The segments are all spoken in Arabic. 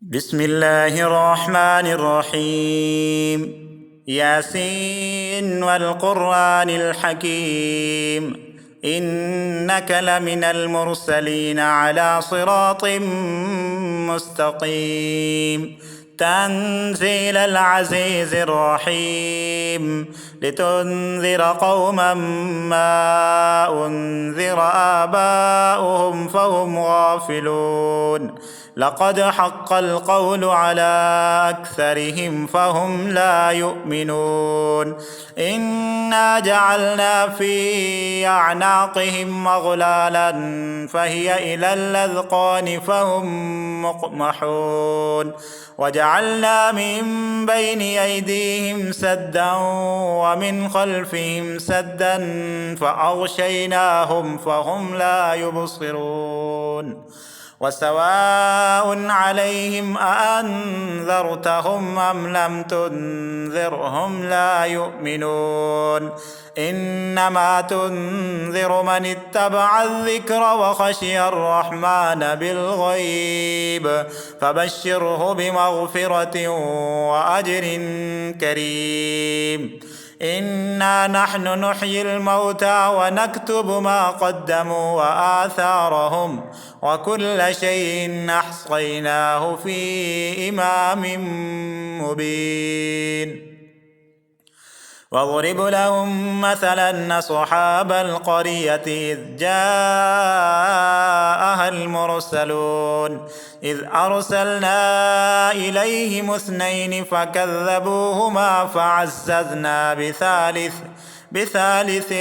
بسم الله الرحمن الرحيم. ياسين والقرآن الحكيم، إنك لمن المرسلين على صراط مستقيم. تنزيل العزيز الرحيم، لتنذر قوما ما أنذر آباؤهم فهم غافلون. لقد حق القول على أكثرهم فهم لا يؤمنون. إنا جعلنا في أعناقهم أغلالا فهي إلى الأذقان فهم مقمحون. وجعلنا من بين أيديهم سدا ومن خلفهم سدا فأغشيناهم فهم لا يبصرون. وسواء عليهم أأنذرتهم أم لم تنذرهم لا يؤمنون. إنما تنذر من اتبع الذكر وخشي الرحمن بالغيب، فبشره بمغفرة وأجر كريم. إنا نحن نحيي الموتى ونكتب ما قدموا وآثارهم، وكل شيء أحصيناه في إمام مبين. واضرب لهم مثلا أصحاب القرية إذ جاءها المرسلون، إذ أرسلنا إليهم اثنين فكذبوهما فعززنا بثالث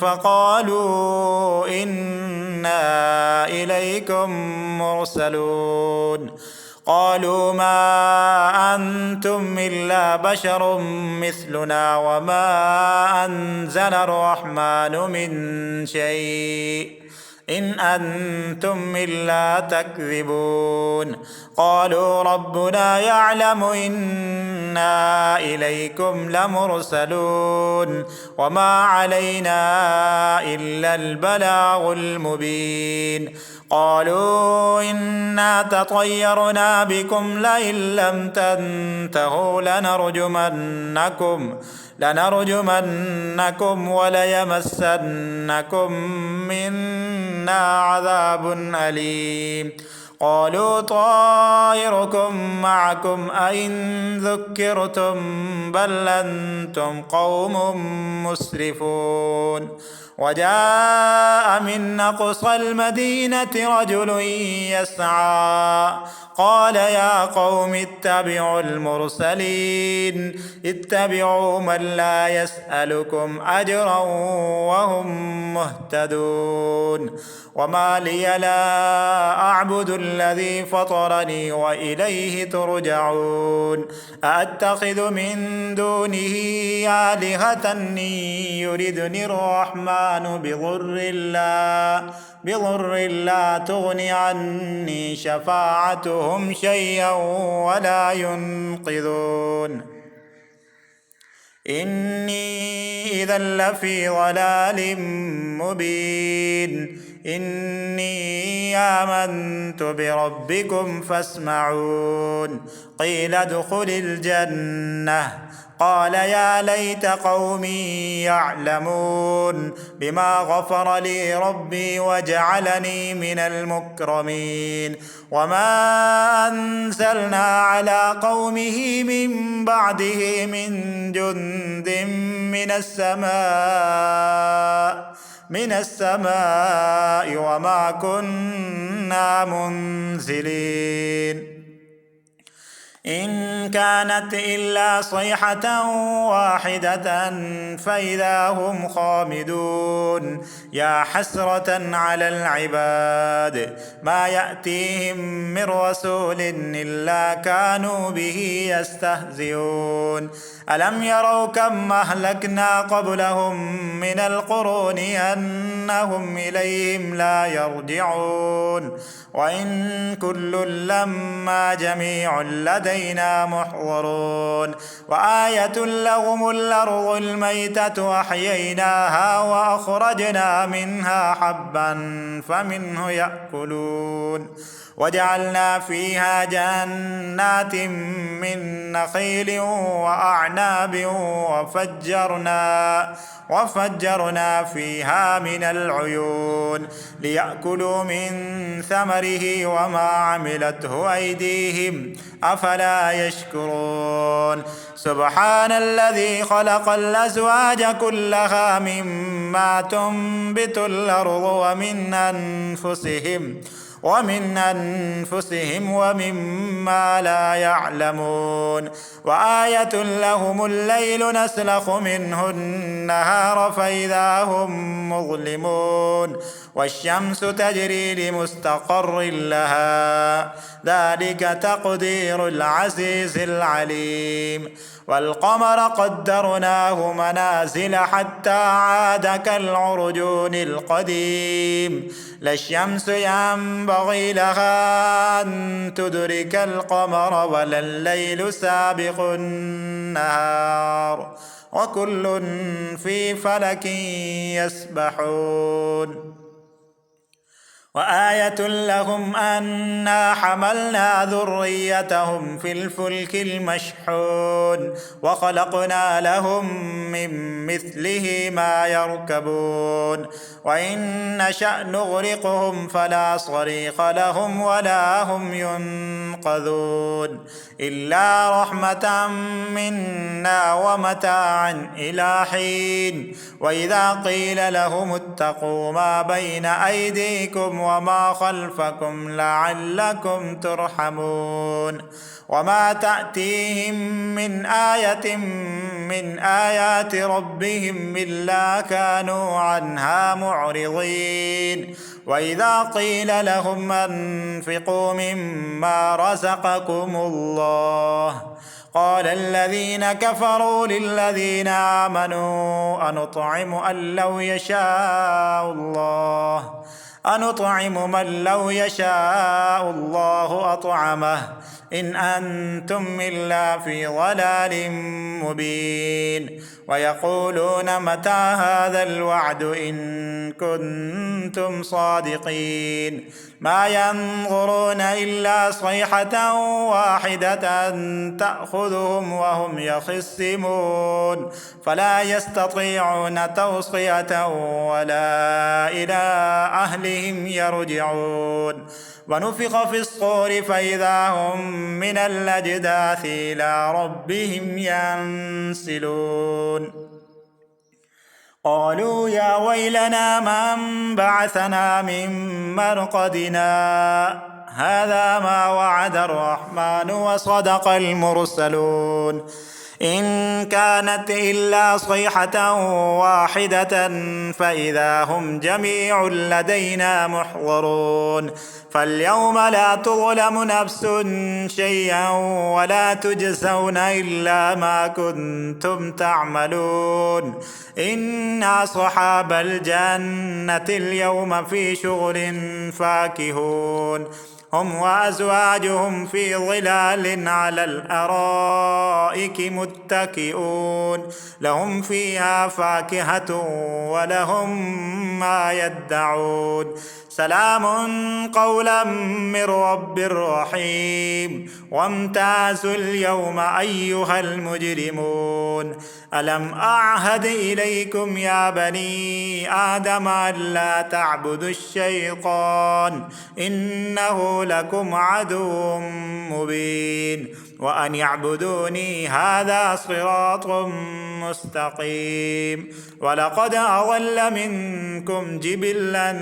فقالوا إنا إليكم مرسلون. قالوا ما أنتم إلا بشر مثلنا وما أنزل الرحمن من شيء إن أنتم إلا تكذبون. قالوا ربنا يعلم إنا إليكم لمرسلون وما علينا إلا البلاغ المبين. قالوا إنا تطيرنا بكم لئن لم تنتهوا لنرجمنكم وليمسنكم منا عذاب أليم. قالوا طائركم معكم أئن ذكرتم بل أنتم قوم مسرفون. وجاء من أقصى المدينة رجل يسعى قال يا قوم اتبعوا المرسلين، اتبعوا من لا يسألكم أجرا وهم مهتدون. وما لي لا أعبد الذي فطرني وإليه ترجعون. أأتخذ من دونه آلهة يردني الرحمن بضر لا تغن عني شفاعتهم شيئا ولا ينقذون. إني إذا لفي ضلال مبين. إني آمنت بربكم فاسمعون. قيل ادخل الجنة قال يا ليت قومي يعلمون بما غفر لي ربي وجعلني من المكرمين. وما أنزلنا على قومه من بعده من جند من السماء وما كنا منزلين. إن كانت إلا صيحة واحدة فإذا هم خامدون. يا حسرة على العباد ما يأتيهم من رسول إلا كانوا به يستهزئون. ألم يروا كم أهلكنا قبلهم من القرون أنهم إليهم لا يرجعون. وإن كل لما جميع لدينا محضرون. وآية لهم الأرض الميتة أحييناها وأخرجنا منها حبا فمنه يأكلون وجعلنا فيها جنات من نخيل وأعناب وفجرنا فيها من العيون ليأكلوا من ثمره وما عملته أيديهم أفلا يشكرون سبحان الذي خلق الأزواج كلها مما تنبت الأرض ومن أنفسهم ومما لا يعلمون وآية لهم الليل نسلخ منه النهار فإذا هم مظلمون والشمس تجري لمستقر لها ذلك تقدير العزيز العليم والقمر قدرناه منازل حتى عاد كالعرجون القديم لا الشمس ينبغي لها أن تدرك القمر ولا الليل سابق النهار وكل في فلك يسبحون وآية لهم أنا حملنا ذريتهم في الفلك المشحون وخلقنا لهم من مثله ما يركبون وإن نشأ نغرقهم فلا صريخ لهم ولا هم ينقذون إلا رحمة منا ومتاعا إلى حين وإذا قيل لهم اتقوا ما بين أيديكم وما خلفكم لعلكم ترحمون وما تأتيهم من آية من آيات ربهم إلا كانوا عنها معرضين وإذا قيل لهم أنفقوا مما رزقكم الله قال الذين كفروا للذين آمنوا أنطعم من لو يشاء الله أطعمه إن أنتم إلا في ضلال مبين ويقولون متى هذا الوعد إن كنتم صادقين ما ينظرون إلا صيحة واحدة تأخذهم وهم يخصمون فلا يستطيعون توصية ولا إلى أهلهم يرجعون ونفخ في الصور فإذا هم من الأجداث إلى ربهم ينسلون قالوا يا ويلنا من بعثنا من مرقدنا هذا ما وعد الرحمن وصدق المرسلون إن كانت إلا صيحة واحدة فإذا هم جميع لدينا محضرون فاليوم لا تظلم نفس شيئا ولا تجزون إلا ما كنتم تعملون إنا أصحاب الجنة اليوم في شغل فاكهون هم وأزواجهم في ظلال على الأرائك متكئون لهم فيها فاكهة ولهم ما يدعون سلام قولا من رب رحيم وامتازوا اليوم أيها المجرمون ألم أعهد إليكم يا بني آدم ألا تعبدوا الشيطان إنه لكم عدو مبين وأن يعبدوني هذا صراط مستقيم ولقد أضل منكم جبلا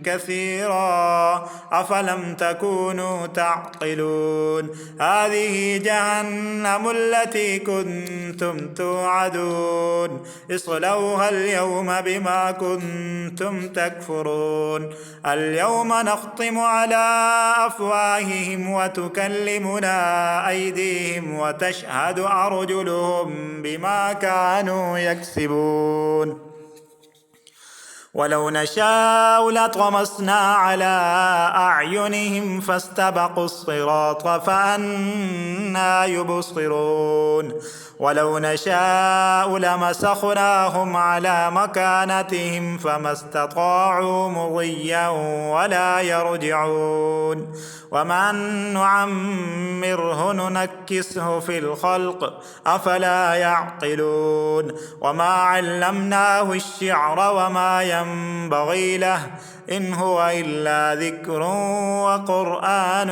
كثيرا أفلم تكونوا تعقلون هذه جهنم التي كنتم توعدون اصلوها اليوم بما كنتم تكفرون اليوم نختم على أفواههم وتكلمنا أيديهم وتشهد أرجلهم بما كانوا يكسبون ولو نشاء لطمسنا على أعينهم فاستبقوا الصراط فأنى يبصرون ولو نشاء لمسخناهم على مكانتهم فما استطاعوا مضيا ولا يرجعون ومن نعمره ننكسه في الخلق أفلا يعقلون وما علمناه الشعر وما ينبغي له إن هو إلا ذكر وقرآن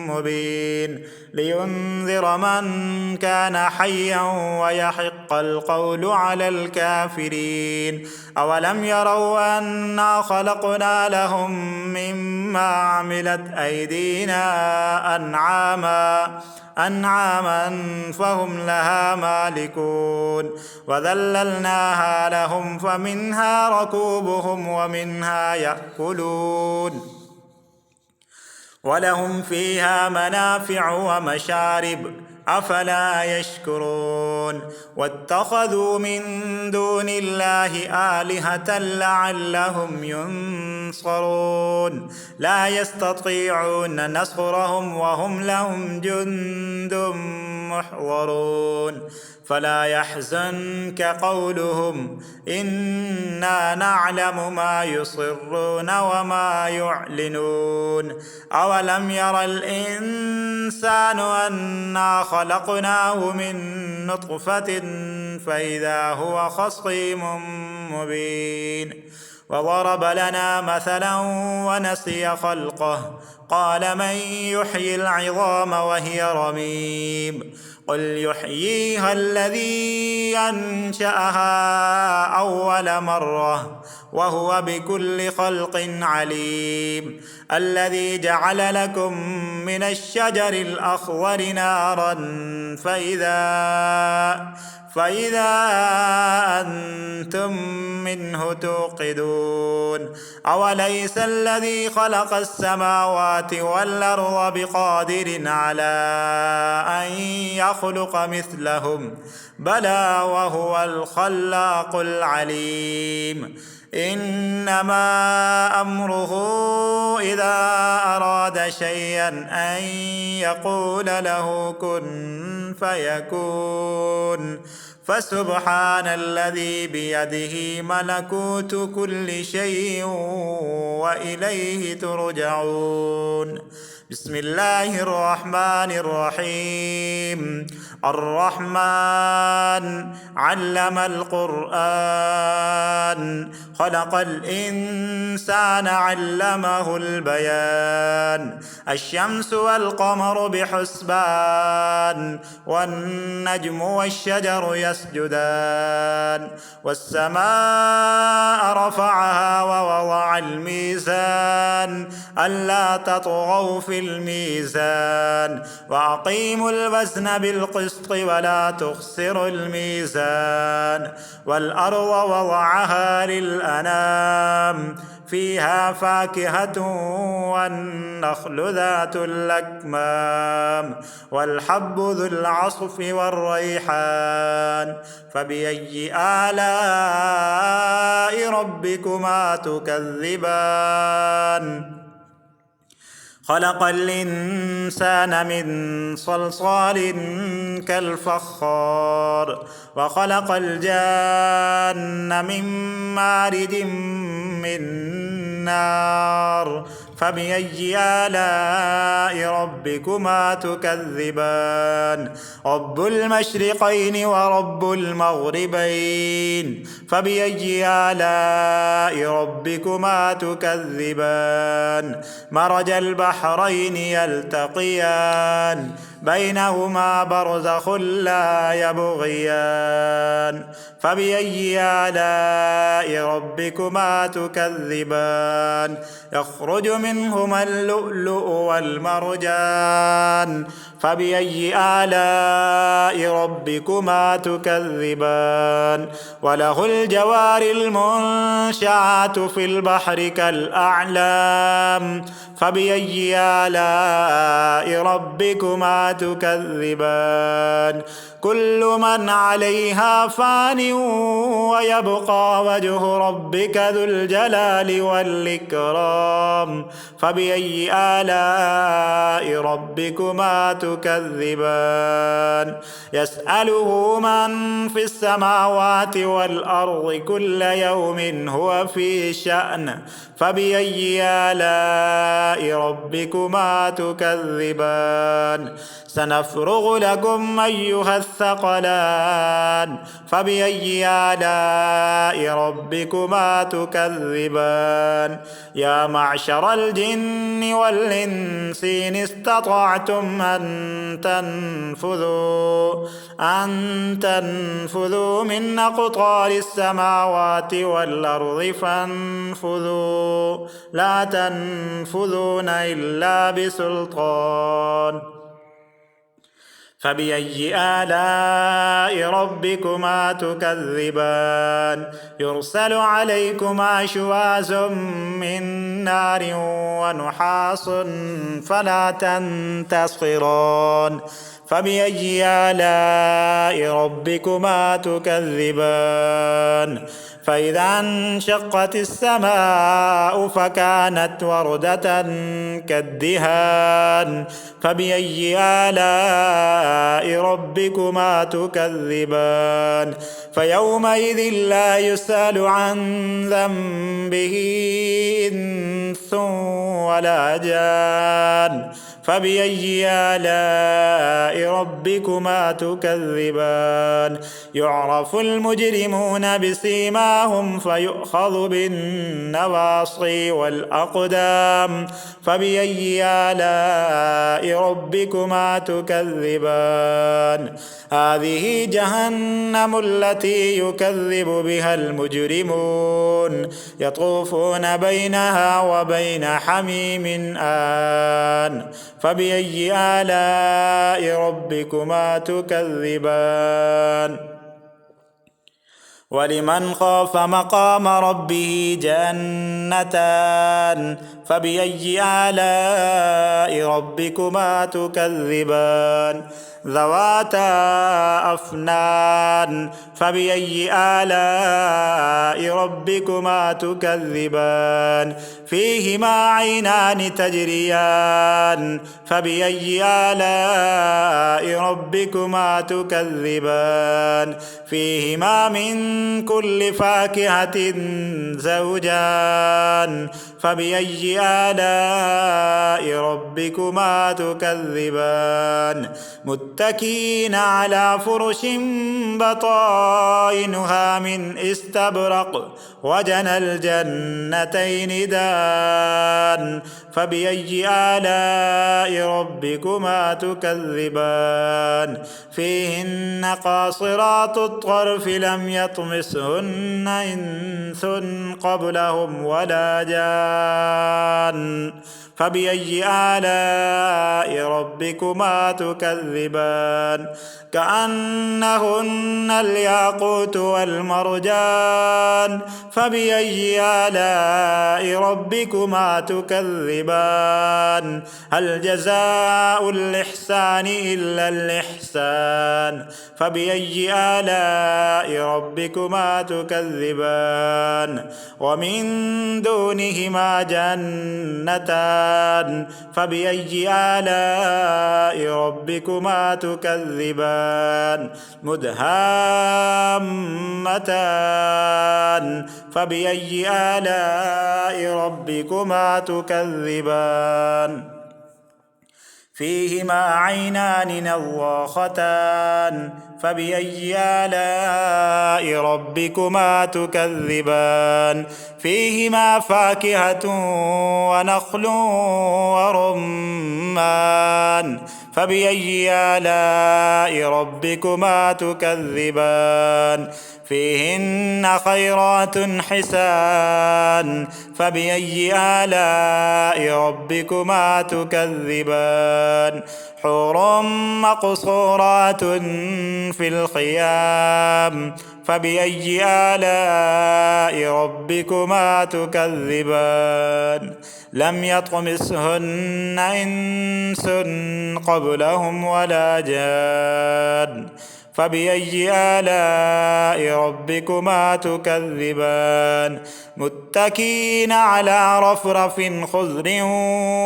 مبين لينذر من كان حيا ويحق القول على الكافرين أولم يروا أنا خلقنا لهم مما عملت أيدينا أنعاما فهم لها مالكون وذللناها لهم فمنها ركوبهم ومنها يأكلون ولهم فيها منافع ومشارب أفلا يشكرون واتخذوا من دون الله آلهة لعلهم ينصرون لا يستطيعون نصرهم وهم لهم جند محضرون فلا يحزنك قولهم إنا نعلم ما يصرون وما يعلنون أولم ير الإنسان أنا خلقناه من نطفة فإذا هو خصيم مبين وضرب لنا مثلا ونسي خلقه قال من يحيي العظام وهي رميم قل يحييها الذي أنشأها أول مرة وهو بكل خلق عليم الذي جعل لكم من الشجر الأخضر نارا فإذا أنتم منه توقدون أوليس الذي خلق السماوات والأرض بقادر على أن يخلق مثلهم بلى وهو الخلاق العليم إنما أمره إذا أراد شيئا أن يقول له كن فيكون فسبحان الذي بيده ملكوت كل شيء وإليه ترجعون بسم الله الرحمن الرحيم الرحمن علم القرآن خلق الإنسان علمه البيان الشمس والقمر بحسبان والنجم والشجر يسجدان والسماء رفعها ووضع الميزان ألا تطغوا في الميزان وأقيموا الوزن بالقسط ولا تخسروا الميزان والأرض وضعها للأنام فيها فاكهة والنخل ذات الأكمام والحب ذو العصف والريحان فبأي آلاء ربكما تكذبان خلق الإنسان من صلصال كالفخار وخلق الجان من مارد من نار فبأي آلاء ربكما تكذبان رب المشرقين ورب المغربين فبأي آلاء ربكما تكذبان مرج البحرين يلتقيان بينهما برزخ لا يبغيان فبأي آلاء ربكما تكذبان يخرج منهما اللؤلؤ والمرجان فبأي آلاء ربكما تكذبان وله الجوار المنشآت في البحر كالأعلام فبأي آلاء ربكما تكذبان كل من عليها فان ويبقى وجه ربك ذو الجلال والإكرام فبأي آلاء ربكما تكذبان يسأله من في السماوات والأرض كل يوم هو في شأن فبأي آلاء ربكما تكذبان سنفرغ لكم أيها الثقلان فبأي آلاء ربكما تكذبان يا معشر الجن والإنس إن استطعتم أن تنفذوا من أقطار السماوات والأرض فانفذوا لا تنفذون إلا بسلطان فبأي آلاء ربكما تكذبان يرسل عليكما شواظ من نار ونحاس فلا تنتصران فبأي آلاء ربكما تكذبان فإذا انشقت السماء فكانت وردة كالدهان فبأي آلاء ربكما تكذبان فيومئذ لا يسأل عن ذنبه إنس ولا جان فبأي آلاء ربكما تكذبان يعرف المجرمون بسيماهم فيؤخذ بالنواصي والأقدام فبأي آلاء ربكما تكذبان هذه جهنم التي يكذب بها المجرمون يطوفون بينها وبين حميم آن فبأي آلاء ربكما تكذبان ولمن خاف مقام ربه جنتان فبأي آلاء ربكما تكذبان ذواتا أفنان فبأي آلاء ربكما تكذبان فيهما عينان تجريان فبأي آلاء ربكما تكذبان فيهما من كل فاكهة زوجان فبأي آلاء ربكما تكذبان متكئين على فرش بطائنها من استبرق وجنى الجنتين دان فبأي آلاء ربكما تكذبان فيهن قاصرات الطرف لم يطمسهن إنس قبلهم ولا جان فبأي آلاء ربكما تكذبان كأنهن الياقوت والمرجان فبأي آلاء ربكما تكذبان هل جزاء الإحسان إلا الإحسان فبأي آلاء ربكما تكذبان ومن دونهما جنتان فبأي آلاء ربكما تكذبان مدهامتان فبأي آلاء ربكما تكذبان فيهما عينان نضاختان فبأي آلاء ربكما تكذبان فيهما فاكهة ونخل ورمان فبأي آلاء ربكما تكذبان فيهن خيرات حسان فبأي آلاء ربكما تكذبان حور مقصورات في الخيام فبأي آلاء ربكما تكذبان لم يطمثهن إنس قبلهم ولا جان فبأي آلاء ربكما تكذبان متكئين على رفرف خضر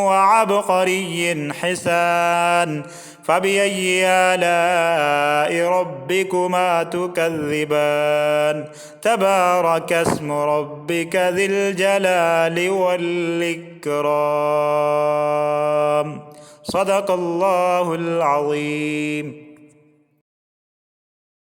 وعبقري حسان فبأي آلاء ربكما تكذبان تبارك اسم ربك ذي الجلال والإكرام صدق الله العظيم.